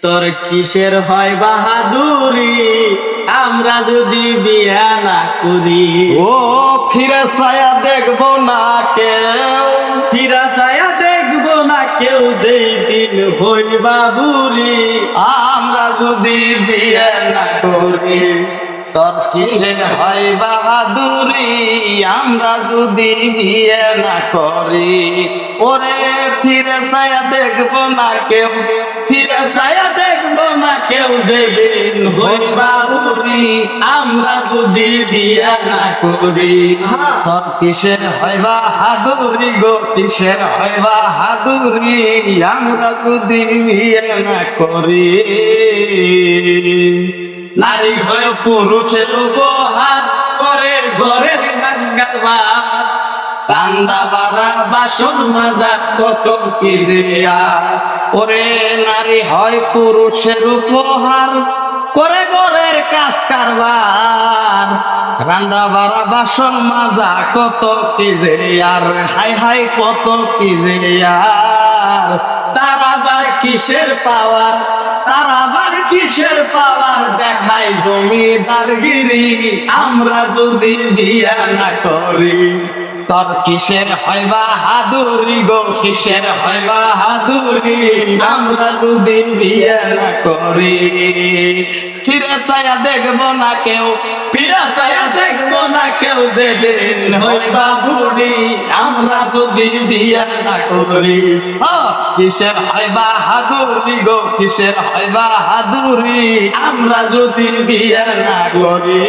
তোর কিসের হয় বাহাদুরি আমরা যদি বিয়া না করি? ও ফিরে ছায়া দেখবো না কেউ, ফিরা ছায়া দেখবো না কেউ, যেই দিন হইবা বুড়ি আমরা যদি বিয়ে না করি। তোর কিসের হয় বাহাদুরি আমরা যদি বিয়ে না করি? ওরে ফিরে ছায়া দেখবো না কেউ, ফিরে ছায়া দেখবো না কেউ, যেদিন হইবা বুড়ি আমরা যদি বিয়ে না করি। তোর কিসের হয় বাহাদুরি গো, কিসের হয় বাহাদুরি আমরা যদি বিয়ে না করি? নারী হয়ে পুরুষের উপহার করে ঘরের কাজ কারবার, রান্দা বাড়া বাসন মাজা কত কিজিয়া। ওরে নারী হয় পুরুষের উপহার করে ঘরের কাজ কারবার, রান্না বাড়া বাসন মাজা কত কিজিয়ার। হাই হাই কত কিজিয়ার। তার আবার কিসের পাওয়ার, তার আবার কিসের পাওয়ার দেখায় জমিদারগিরি আমরা যদি বিয়া না করি। তোর কিসের হয় বাহাদুরি গো, কিসের হয় বাহাদুরি আমরা যদি বিয়ে না করি? ফিরে ছায়া দেখবো না কেউ, ফিরে ছায়া দেখবো না কেউ, যেদিন হইবা বুড়ি আমরা যদি বিয়ে না করি। কিসের হয় বাহাদুরি গো, কিসের হয় বাহাদুরি আমরা যদি বিয়ে না করি?